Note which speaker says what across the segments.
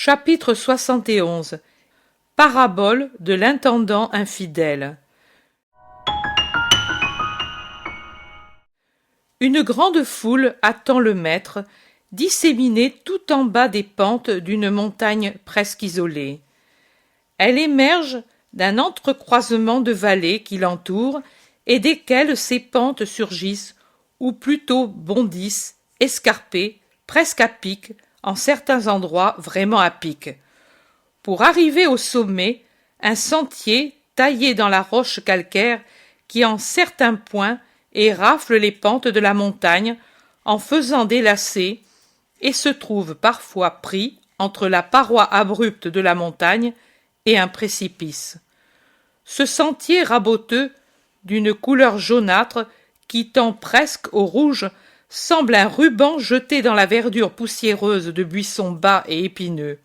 Speaker 1: Chapitre 71. Parabole de l'intendant infidèle. Une grande foule attend le maître, disséminée tout en bas des pentes d'une montagne presque isolée. Elle émerge d'un entrecroisement de vallées qui l'entourent et desquelles ces pentes surgissent, ou plutôt bondissent, escarpées, presque à pic, en certains endroits vraiment à pic. Pour arriver au sommet, un sentier taillé dans la roche calcaire qui en certains points érafle les pentes de la montagne en faisant des lacets et se trouve parfois pris entre la paroi abrupte de la montagne et un précipice. Ce sentier raboteux, d'une couleur jaunâtre qui tend presque au rouge, semble un ruban jeté dans la verdure poussiéreuse de buissons bas et épineux.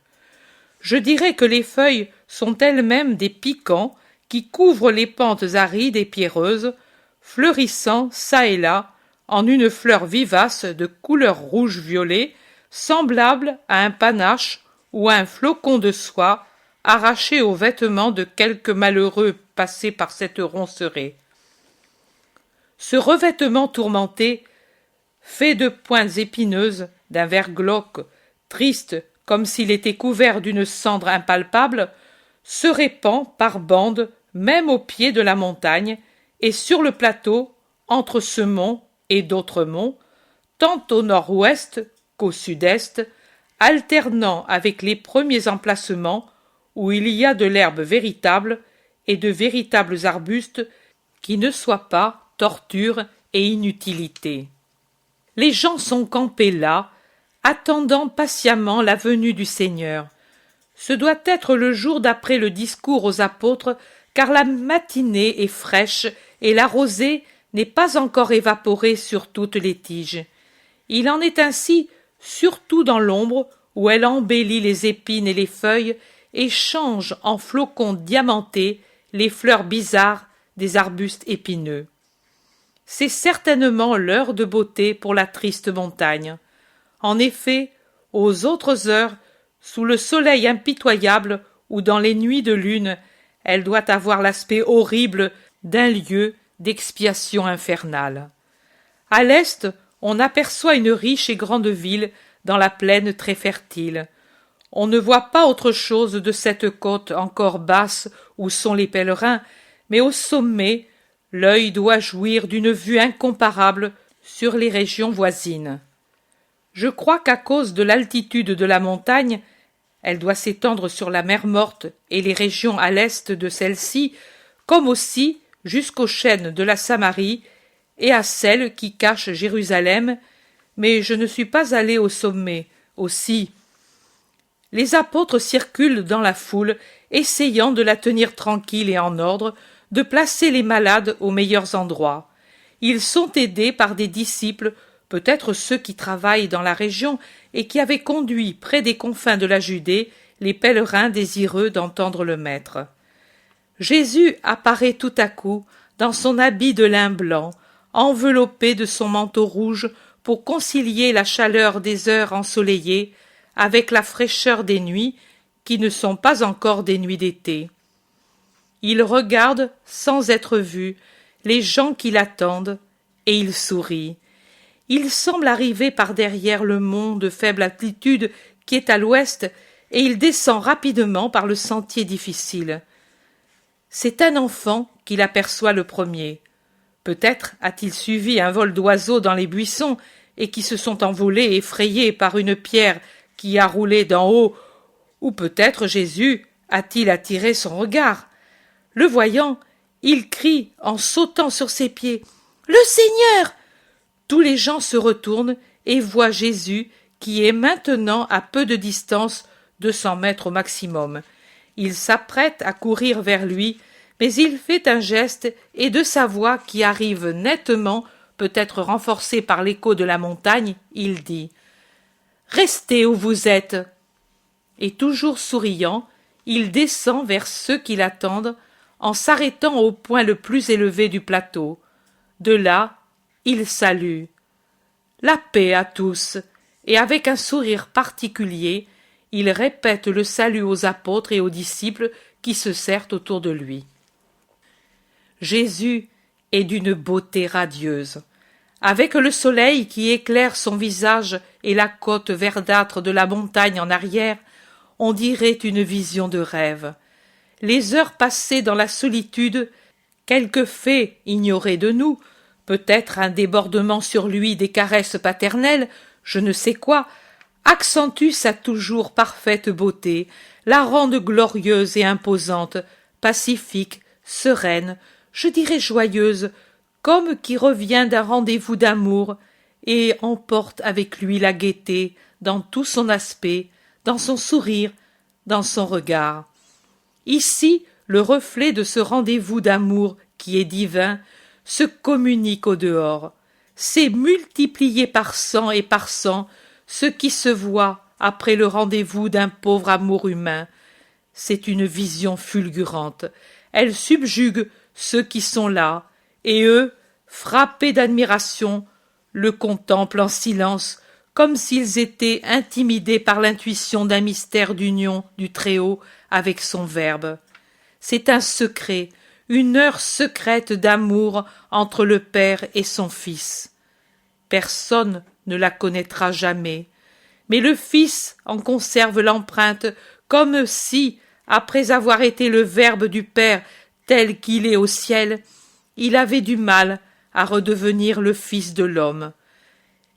Speaker 1: Je dirais que les feuilles sont elles-mêmes des piquants qui couvrent les pentes arides et pierreuses, fleurissant çà et là en une fleur vivace de couleur rouge-violet, semblable à un panache ou à un flocon de soie arraché aux vêtements de quelque malheureux passé par cette roncerie. Ce revêtement tourmenté, fait de pointes épineuses, d'un vert glauque, triste comme s'il était couvert d'une cendre impalpable, se répand par bandes même au pied de la montagne et sur le plateau, entre ce mont et d'autres monts, tant au nord-ouest qu'au sud-est, alternant avec les premiers emplacements où il y a de l'herbe véritable et de véritables arbustes qui ne soient pas torture et inutilité. Les gens sont campés là, attendant patiemment la venue du Seigneur. Ce doit être le jour d'après le discours aux apôtres, car la matinée est fraîche et la rosée n'est pas encore évaporée sur toutes les tiges. Il en est ainsi surtout dans l'ombre où elle embellit les épines et les feuilles et change en flocons diamantés les fleurs bizarres des arbustes épineux. C'est certainement l'heure de beauté pour la triste montagne. En effet, aux autres heures, sous le soleil impitoyable ou dans les nuits de lune, elle doit avoir l'aspect horrible d'un lieu d'expiation infernale. À l'est, on aperçoit une riche et grande ville dans la plaine très fertile. On ne voit pas autre chose de cette côte encore basse où sont les pèlerins, mais au sommet, l'œil doit jouir d'une vue incomparable sur les régions voisines. Je crois qu'à cause de l'altitude de la montagne, elle doit s'étendre sur la mer Morte et les régions à l'est de celle-ci, comme aussi jusqu'aux chaînes de la Samarie et à celles qui cachent Jérusalem, mais je ne suis pas allé au sommet, aussi. Les apôtres circulent dans la foule, essayant de la tenir tranquille et en ordre, de placer les malades aux meilleurs endroits. Ils sont aidés par des disciples, peut-être ceux qui travaillent dans la région et qui avaient conduit près des confins de la Judée les pèlerins désireux d'entendre le Maître. Jésus apparaît tout à coup dans son habit de lin blanc, enveloppé de son manteau rouge pour concilier la chaleur des heures ensoleillées avec la fraîcheur des nuits qui ne sont pas encore des nuits d'été. Il regarde, sans être vu, les gens qui l'attendent, et il sourit. Il semble arriver par derrière le mont de faible altitude qui est à l'ouest, et il descend rapidement par le sentier difficile. C'est un enfant qu'il aperçoit le premier. Peut-être a-t-il suivi un vol d'oiseaux dans les buissons, et qui se sont envolés effrayés par une pierre qui a roulé d'en haut, ou peut-être Jésus a-t-il attiré son regard. Le voyant, il crie en sautant sur ses pieds « Le Seigneur !» Tous les gens se retournent et voient Jésus qui est maintenant à peu de distance, 200 mètres au maximum. Il s'apprête à courir vers lui, mais il fait un geste et de sa voix qui arrive nettement, peut-être renforcée par l'écho de la montagne, il dit « Restez où vous êtes !» Et toujours souriant, il descend vers ceux qui l'attendent, en s'arrêtant au point le plus élevé du plateau. De là, il salue. La paix à tous, et avec un sourire particulier, il répète le salut aux apôtres et aux disciples qui se serrent autour de lui. Jésus est d'une beauté radieuse. Avec le soleil qui éclaire son visage et la côte verdâtre de la montagne en arrière, on dirait une vision de rêve. Les heures passées dans la solitude, quelques faits ignorés de nous, peut-être un débordement sur lui des caresses paternelles, je ne sais quoi, accentuent sa toujours parfaite beauté, la rendent glorieuse et imposante, pacifique, sereine, je dirais joyeuse, comme qui revient d'un rendez-vous d'amour et emporte avec lui la gaieté dans tout son aspect, dans son sourire, dans son regard. Ici, le reflet de ce rendez-vous d'amour qui est divin se communique au dehors. C'est multiplié par cent et par cent ce qui se voit après le rendez-vous d'un pauvre amour humain. C'est une vision fulgurante. Elle subjugue ceux qui sont là, et eux, frappés d'admiration, le contemplent en silence, comme s'ils étaient intimidés par l'intuition d'un mystère d'union du Très-Haut avec son Verbe. C'est un secret, une heure secrète d'amour entre le Père et son Fils. Personne ne la connaîtra jamais, mais le Fils en conserve l'empreinte comme si, après avoir été le Verbe du Père tel qu'il est au ciel, il avait du mal à redevenir le Fils de l'homme.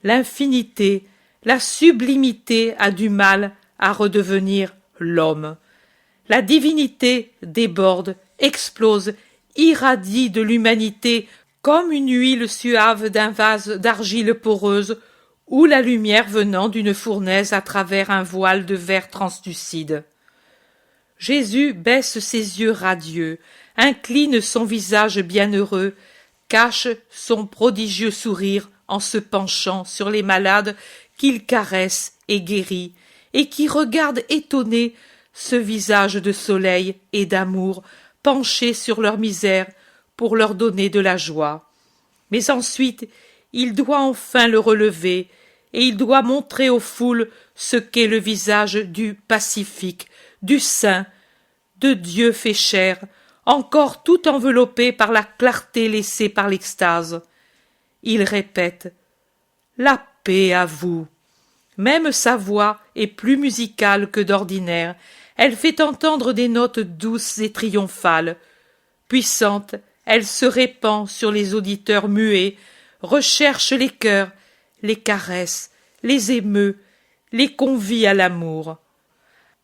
Speaker 1: L'infinité, la sublimité a du mal à redevenir l'homme. La divinité déborde, explose, irradie de l'humanité comme une huile suave d'un vase d'argile poreuse ou la lumière venant d'une fournaise à travers un voile de verre translucide. Jésus baisse ses yeux radieux, incline son visage bienheureux, cache son prodigieux sourire en se penchant sur les malades qu'il caresse et guérit, et qui regardent étonnés ce visage de soleil et d'amour penché sur leur misère pour leur donner de la joie. Mais ensuite, il doit enfin le relever, et il doit montrer aux foules ce qu'est le visage du pacifique, du saint, de Dieu fait chair, encore tout enveloppé par la clarté laissée par l'extase. Il répète « La paix à vous ». Même sa voix est plus musicale que d'ordinaire, elle fait entendre des notes douces et triomphales. Puissante, elle se répand sur les auditeurs muets, recherche les cœurs, les caresse, les émeut, les convie à l'amour.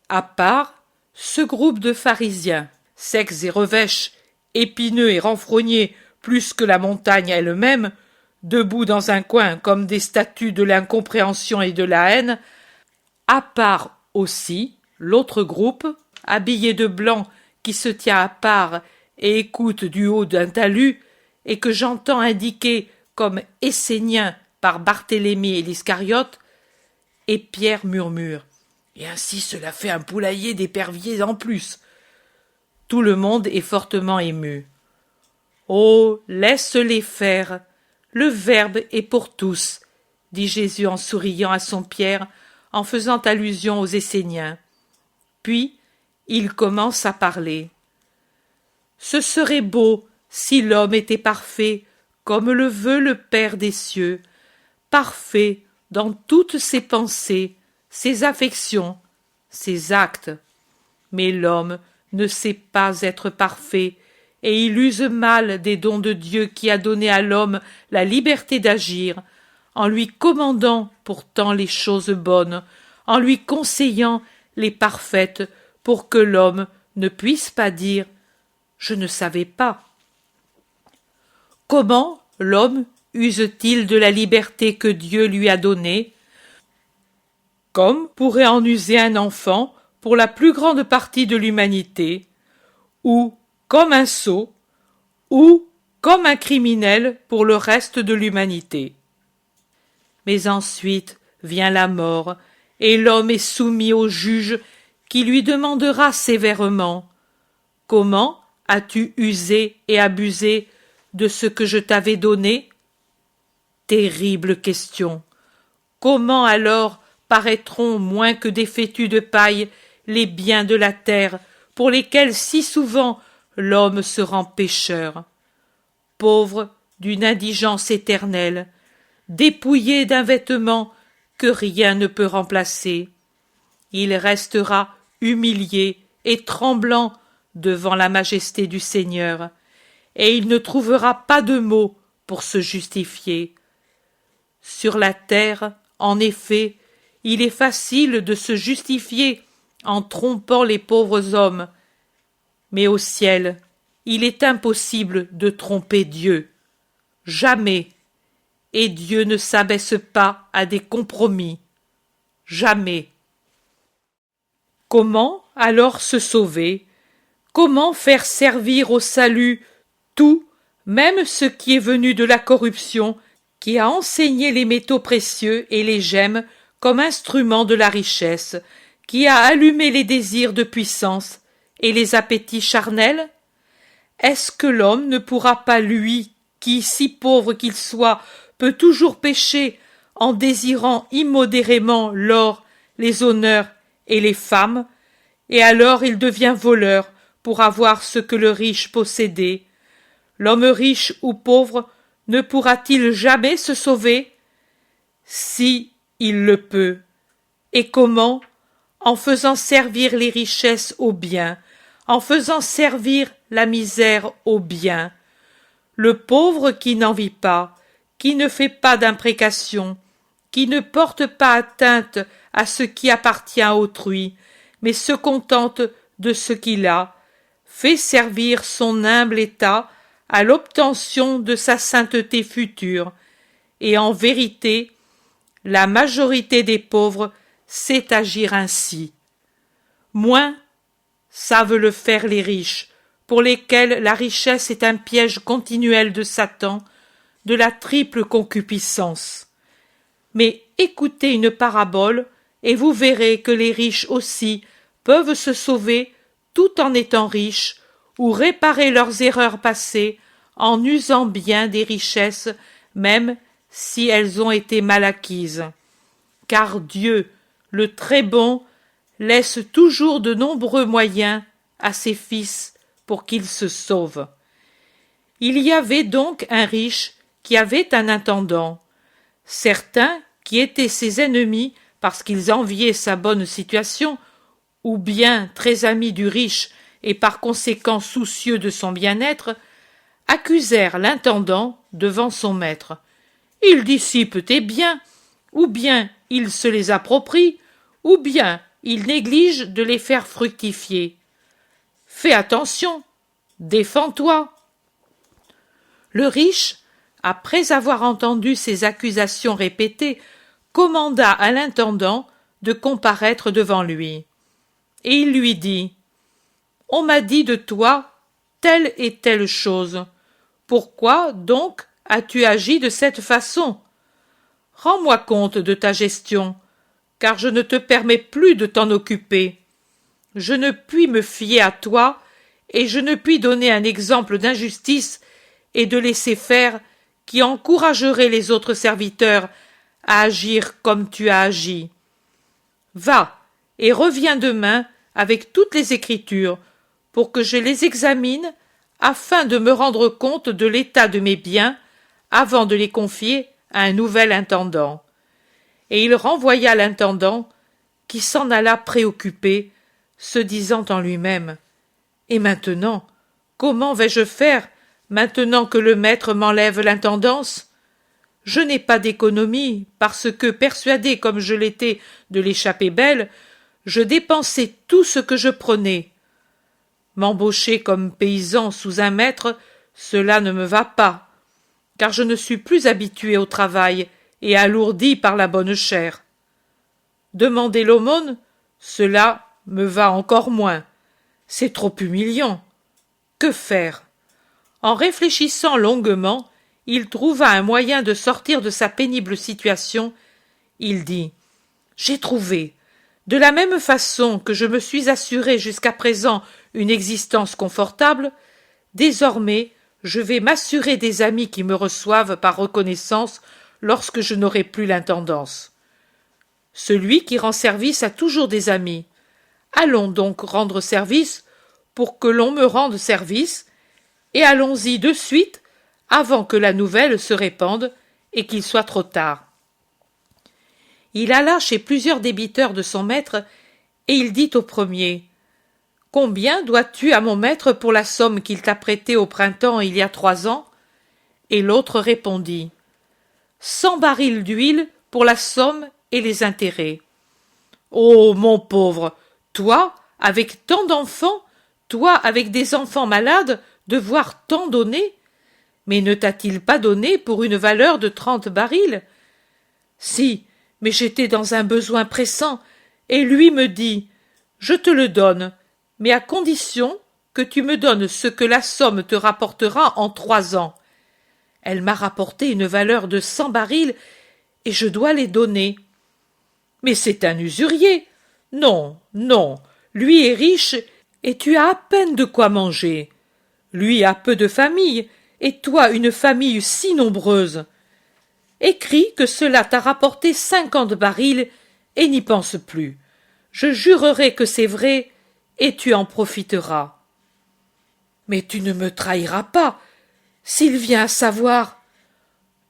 Speaker 1: À part, ce groupe de pharisiens, secs et revêches, épineux et renfrognés plus que la montagne elle-même, debout dans un coin comme des statues de l'incompréhension et de la haine, à part aussi l'autre groupe, habillé de blanc, qui se tient à part et écoute du haut d'un talus, et que j'entends indiquer comme Esséniens par Barthélemy et l'Iscariote, et Pierre murmure « Et ainsi cela fait un poulailler d'éperviers en plus !» Tout le monde est fortement ému. « Oh, laisse-les faire, le Verbe est pour tous !» dit Jésus en souriant à son Pierre, en faisant allusion aux Esséniens. Puis, il commence à parler. « Ce serait beau si l'homme était parfait, comme le veut le Père des cieux, parfait dans toutes ses pensées, ses affections, ses actes. Mais l'homme ne sait pas être parfait, et il use mal des dons de Dieu qui a donné à l'homme la liberté d'agir, en lui commandant pourtant les choses bonnes, en lui conseillant les parfaites, pour que l'homme ne puisse pas dire « Je ne savais pas ». Comment l'homme use-t-il de la liberté que Dieu lui a donnée? Comme pourrait en user un enfant pour la plus grande partie de l'humanité, ou comme un sot, ou comme un criminel pour le reste de l'humanité. Mais ensuite vient la mort, et l'homme est soumis au juge qui lui demandera sévèrement « Comment as-tu usé et abusé de ce que je t'avais donné ?» Terrible question. Comment alors paraîtront moins que des fétus de paille les biens de la terre, pour lesquels si souvent l'homme se rend pécheur. Pauvre d'une indigence éternelle, dépouillé d'un vêtement que rien ne peut remplacer, il restera humilié et tremblant devant la majesté du Seigneur, et il ne trouvera pas de mots pour se justifier. Sur la terre, en effet, il est facile de se justifier en trompant les pauvres hommes, mais au ciel, il est impossible de tromper Dieu. Jamais. Et Dieu ne s'abaisse pas à des compromis. Jamais. Comment alors se sauver? Comment faire servir au salut tout, même ce qui est venu de la corruption, qui a enseigné les métaux précieux et les gemmes comme instruments de la richesse, qui a allumé les désirs de puissance et les appétits charnels? Est-ce que l'homme ne pourra pas, lui, qui, si pauvre qu'il soit, peut toujours pécher en désirant immodérément l'or, les honneurs et les femmes, et alors il devient voleur pour avoir ce que le riche possédait? L'homme riche ou pauvre ne pourra-t-il jamais se sauver? Si, il le peut. Et comment? En faisant servir les richesses au bien, en faisant servir la misère au bien. Le pauvre qui n'en vit pas, qui ne fait pas d'imprécations, qui ne porte pas atteinte à ce qui appartient à autrui, mais se contente de ce qu'il a, fait servir son humble état à l'obtention de sa sainteté future, et en vérité, la majorité des pauvres sait agir ainsi. Moins savent le faire les riches, pour lesquels la richesse est un piège continuel de Satan, de la triple concupiscence. Mais écoutez une parabole, et vous verrez que les riches aussi peuvent se sauver tout en étant riches, ou réparer leurs erreurs passées en usant bien des richesses, même si elles ont été mal acquises. Car Dieu, le très bon, laisse toujours de nombreux moyens à ses fils pour qu'ils se sauvent. Il y avait donc un riche qui avait un intendant. Certains, qui étaient ses ennemis parce qu'ils enviaient sa bonne situation, ou bien très amis du riche et par conséquent soucieux de son bien-être, accusèrent l'intendant devant son maître. Il dissipe tes biens, ou bien il se les approprie, ou bien il néglige de les faire fructifier. Fais attention, défends-toi. Le riche, après avoir entendu ces accusations répétées, commanda à l'intendant de comparaître devant lui. Et il lui dit: « On m'a dit de toi telle et telle chose. Pourquoi, donc, as-tu agi de cette façon? Rends-moi compte de ta gestion, car je ne te permets plus de t'en occuper. Je ne puis me fier à toi, et je ne puis donner un exemple d'injustice et de laisser-faire qui encouragerait les autres serviteurs à agir comme tu as agi. Va, et reviens demain avec toutes les Écritures, pour que je les examine, afin de me rendre compte de l'état de mes biens, avant de les confier à un nouvel intendant. » Et il renvoya l'intendant, qui s'en alla préoccupé, se disant en lui-même: « Et maintenant, comment vais-je faire, maintenant que le maître m'enlève l'intendance? Je n'ai pas d'économie, parce que, persuadé comme je l'étais de l'échapper belle, je dépensais tout ce que je prenais. M'embaucher comme paysan sous un maître, cela ne me va pas, car je ne suis plus habitué au travail et alourdi par la bonne chère. Demander l'aumône, cela me va encore moins. C'est trop humiliant. Que faire? » En réfléchissant longuement, il trouva un moyen de sortir de sa pénible situation. Il dit: « J'ai trouvé. De la même façon que je me suis assuré jusqu'à présent une existence confortable, désormais je vais m'assurer des amis qui me reçoivent par reconnaissance lorsque je n'aurai plus l'intendance. Celui qui rend service a toujours des amis. Allons donc rendre service pour que l'on me rende service, et allons-y de suite avant que la nouvelle se répande et qu'il soit trop tard. » Il alla chez plusieurs débiteurs de son maître, et il dit au premier: « Combien dois-tu à mon maître pour la somme qu'il t'a prêtée au printemps il y a 3 ans ?» Et l'autre répondit: « 100 barils d'huile pour la somme et les intérêts. »« Oh, mon pauvre, toi, avec tant d'enfants, toi, avec des enfants malades, devoir tant donner? Mais ne t'a-t-il pas donné pour une valeur de 30 barils? » ?»« Si, mais j'étais dans un besoin pressant, et lui me dit: « Je te le donne, mais à condition que tu me donnes ce que la somme te rapportera en 3 ans. » Elle m'a rapporté une valeur de 100 barils, et je dois les donner. « Mais c'est un usurier. Non, non, lui est riche, et tu as à peine de quoi manger. Lui a peu de famille, et toi une famille si nombreuse. Écris que cela t'a rapporté 50 barils, et n'y pense plus. Je jurerai que c'est vrai, et tu en profiteras. »« Mais tu ne me trahiras pas, s'il vient à savoir. »«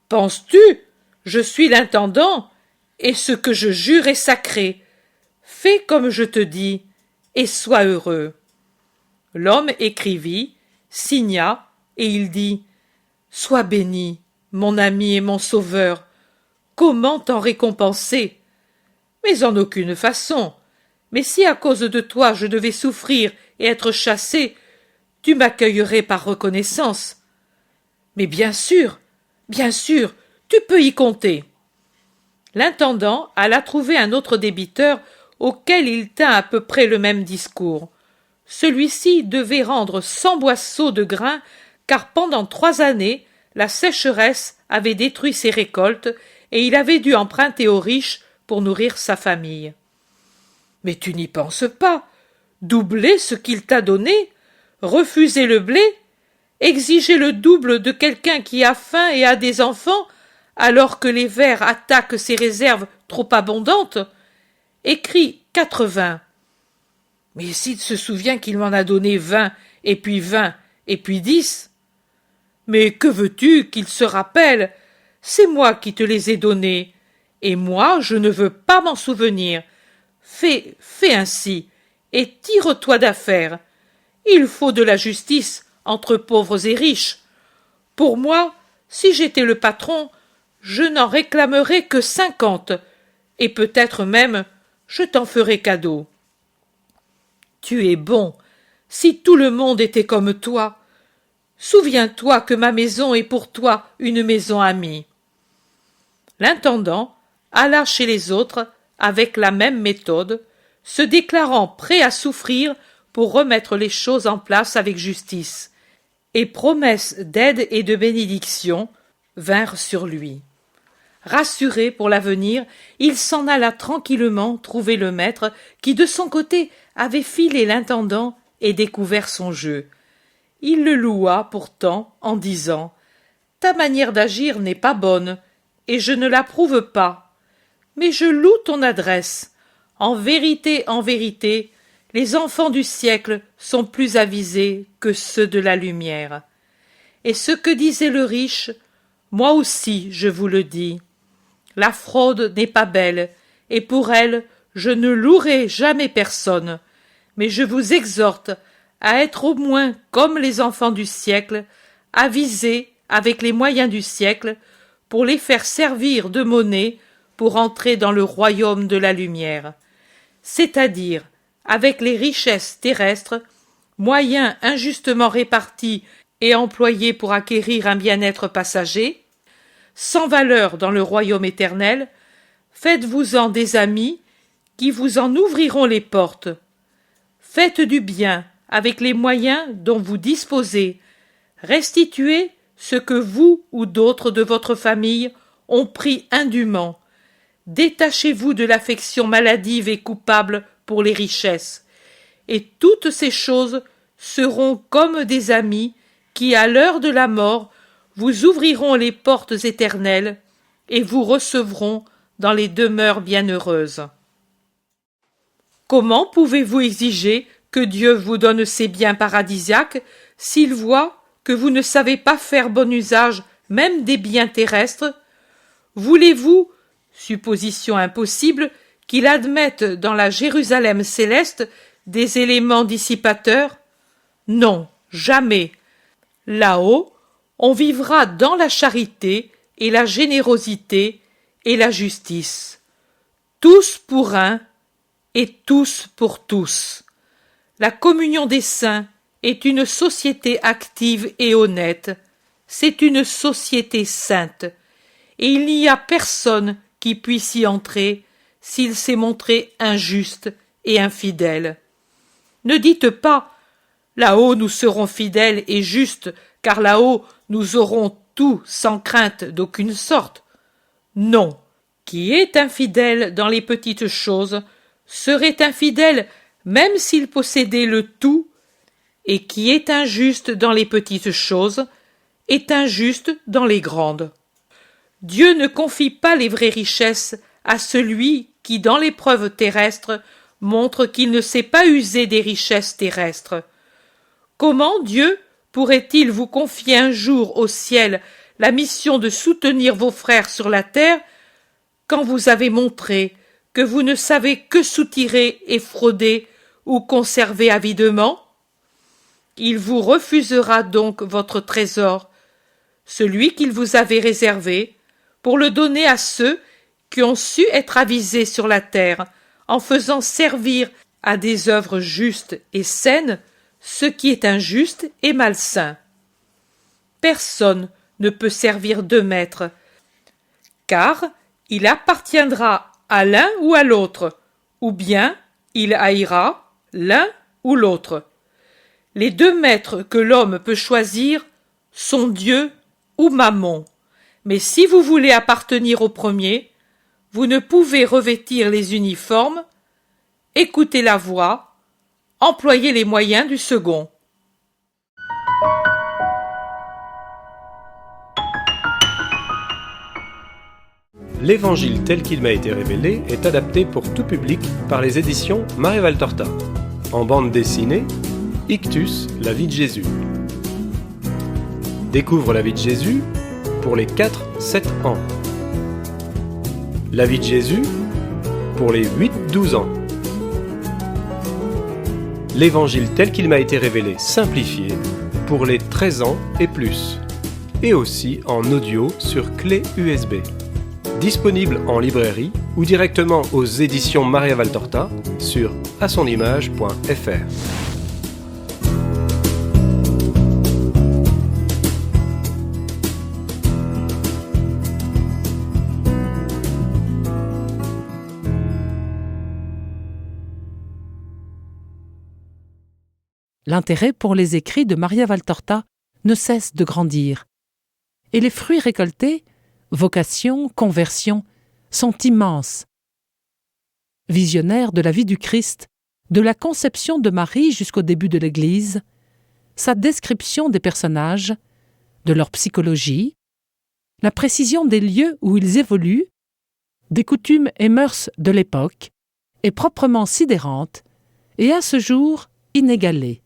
Speaker 1: Penses-tu? Je suis l'intendant, et ce que je jure est sacré. Fais comme je te dis, et sois heureux. » L'homme écrivit, signa, et il dit: « Sois béni, mon ami et mon sauveur. Comment t'en récompenser? Mais en aucune façon. Mais si à cause de toi je devais souffrir et être chassé, tu m'accueillerais par reconnaissance. Mais bien sûr, tu peux y compter. » L'intendant alla trouver un autre débiteur auquel il tint à peu près le même discours. Celui-ci devait rendre 100 boisseaux de grains, car pendant 3 années, la sécheresse avait détruit ses récoltes et il avait dû emprunter aux riches pour nourrir sa famille. « Mais tu n'y penses pas. Doubler ce qu'il t'a donné? Refuser le blé? Exiger le double de quelqu'un qui a faim et a des enfants, alors que les vers attaquent ses réserves trop abondantes? Écris 80. Mais s'il se souvient qu'il m'en a donné 20, et puis 20, et puis 10? Mais que veux-tu qu'il se rappelle? C'est moi qui te les ai donnés, et moi je ne veux pas m'en souvenir. Fais ainsi, et tire-toi d'affaire. Il faut de la justice entre pauvres et riches. Pour moi, si j'étais le patron, je n'en réclamerais que 50, et peut-être même je t'en ferais cadeau. » « Tu es bon, si tout le monde était comme toi. Souviens-toi que ma maison est pour toi une maison amie. » L'intendant alla chez les autres avec la même méthode, se déclarant prêt à souffrir pour remettre les choses en place avec justice, et promesses d'aide et de bénédiction vinrent sur lui. Rassuré pour l'avenir, il s'en alla tranquillement trouver le maître qui, de son côté, avait filé l'intendant et découvert son jeu. Il le loua pourtant en disant: « Ta manière d'agir n'est pas bonne, et je ne l'approuve pas. Mais je loue ton adresse. En vérité, les enfants du siècle sont plus avisés que ceux de la lumière. Et ce que disait le riche, moi aussi je vous le dis. La fraude n'est pas belle, et pour elle je ne louerai jamais personne, mais je vous exhorte à être au moins comme les enfants du siècle, avisés avec les moyens du siècle, pour les faire servir de monnaie pour entrer dans le royaume de la lumière, c'est-à-dire avec les richesses terrestres, moyens injustement répartis et employés pour acquérir un bien-être passager, sans valeur dans le royaume éternel. Faites-vous-en des amis qui vous en ouvriront les portes. Faites du bien avec les moyens dont vous disposez. Restituez ce que vous ou d'autres de votre famille ont pris indûment. Détachez-vous de l'affection maladive et coupable pour les richesses, et toutes ces choses seront comme des amis qui, à l'heure de la mort, vous ouvriront les portes éternelles et vous recevront dans les demeures bienheureuses. Comment pouvez-vous exiger que Dieu vous donne ces biens paradisiaques s'il voit que vous ne savez pas faire bon usage même des biens terrestres? Voulez-vous, supposition impossible, qu'il admette dans la Jérusalem céleste des éléments dissipateurs? Non, jamais. Là-haut, on vivra dans la charité et la générosité et la justice. Tous pour un et tous pour tous. La communion des saints est une société active et honnête. C'est une société sainte. Et il n'y a personne qui puisse y entrer s'il s'est montré injuste et infidèle. Ne dites pas « là-haut nous serons fidèles et justes, car là-haut nous aurons tout sans crainte d'aucune sorte ». Non, qui est infidèle dans les petites choses serait infidèle même s'il possédait le tout, et qui est injuste dans les petites choses est injuste dans les grandes. Dieu ne confie pas les vraies richesses à celui qui, dans l'épreuve terrestre, montre qu'il ne sait pas user des richesses terrestres. Comment Dieu pourrait-il vous confier un jour au ciel la mission de soutenir vos frères sur la terre quand vous avez montré que vous ne savez que soutirer et frauder ou conserver avidement? Il vous refusera donc votre trésor, celui qu'il vous avait réservé, pour le donner à ceux qui ont su être avisés sur la terre, en faisant servir à des œuvres justes et saines ce qui est injuste et malsain. Personne ne peut servir deux maîtres, car il appartiendra à l'un ou à l'autre, ou bien il haïra l'un ou l'autre. Les deux maîtres que l'homme peut choisir sont Dieu ou Mammon. Mais si vous voulez appartenir au premier, vous ne pouvez revêtir les uniformes, écouter la voix, employer les moyens du second.
Speaker 2: L'Évangile tel qu'il m'a été révélé est adapté pour tout public par les éditions Marie-Valtorta. En bande dessinée, Ictus, la vie de Jésus. Découvre la vie de Jésus pour les 4-7 ans. La vie de Jésus pour les 8-12 ans. L'Évangile tel qu'il m'a été révélé simplifié pour les 13 ans et plus. Et aussi en audio sur clé USB. Disponible en librairie ou directement aux éditions Maria-Valtorta sur asonimage.fr.
Speaker 3: L'intérêt pour les écrits de Maria-Valtorta ne cesse de grandir. Et les fruits récoltés, vocation, conversion, sont immenses. Visionnaire de la vie du Christ, de la conception de Marie jusqu'au début de l'Église, sa description des personnages, de leur psychologie, la précision des lieux où ils évoluent, des coutumes et mœurs de l'époque, est proprement sidérante et à ce jour inégalée.